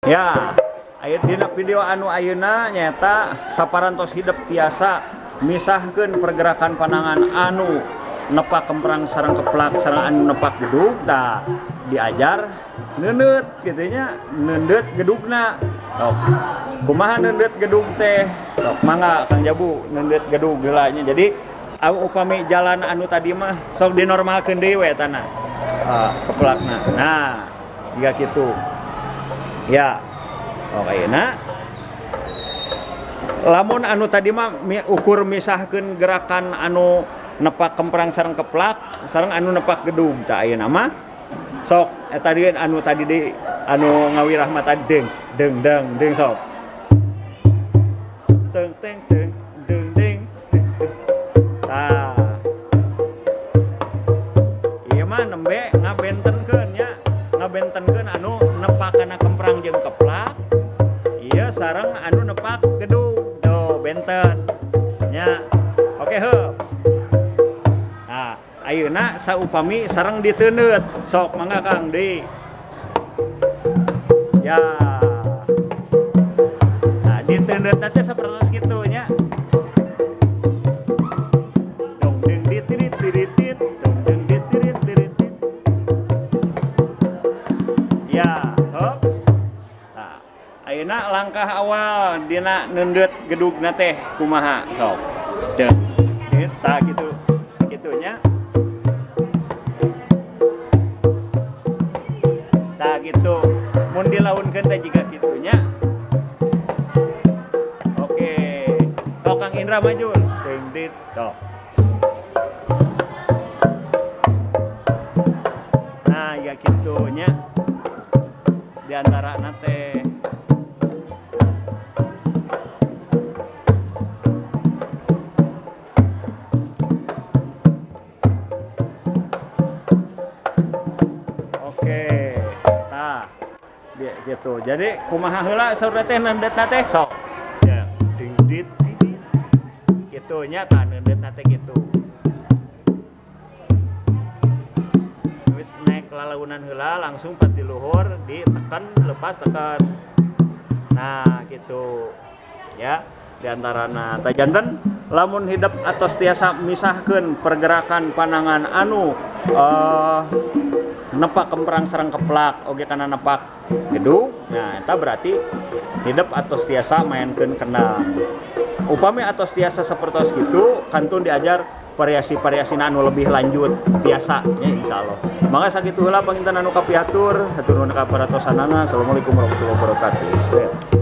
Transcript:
Ya, aya dina video anu ayeuna nyata saparantos hidup tiasa misahkeun pergerakan panangan anu nepak kemprang sareng keplak sareng anu nepak gedug tah diajar neuneut kitu nya neundeut gedugna. Sok kumaha neundeut gedug teh? Sok mangga Kang Jabu neundeut gedug heula nya. Jadi upami jalan anu tadi mah sok dinormalkeun deui we tanah. Keplakna. Nah, jika kitu. Ya, oke, nah lamun anu tadi mah ukur misahkeun gerakan anu nepak kemprang sareng keplak sareng anu nepak gedug tah ayeuna mah sok eta deui anu tadi deui anu ngawirah mah tadi deng deng deng deng sok teng teng teng deng deng tah ieu mah nembe ngabentenkeun nya ngabentenkeun anu nepakana kemprang jeung keplak ieu sareng anu nepak gedug tuh benten nya oke heup. Nah ayeuna saupami sareng diteundeut sok mangga Kang deui ya. Nah diteundeut teh sapertos kitu nya dong deng ditirit tiritit dong deng ditirit tiritit ya heup. Ayeuna langkah awal dina neundeut gedugna teh kumaha sok deung eta gitu kitunya tah gitu mun dilaunkeun teh jiga kitunya oke tok Kang Indra maju deung dit tok nah ya kitunya diantara teh. Gitu. Jadi kumaha heula saur teh neundeutna teh sok. Ya, ding dit dit. Kitu nya tah neundeutna teh kitu. Duit naik lalaunan heula langsung pas di luhur ditekan lepas tekan. Nah, gitu. Ya, di antarana tah janten lamun hidup atos tiasa misahkeun pergerakan panangan anu nepak kemprang sareng keplak oge kana nepak gedug. Nah eta berarti hidup atos tiasa mainkeun kendang. Upami atos tiasa sapertos kitu kantun diajar variasi-variasi anu lebih lanjut tiasa nya insyaallah. Mangga sakitu heula panginten anu kapiatur hatur nuhun ka paratosanana. Assalamualaikum warahmatullahi wabarakatuh.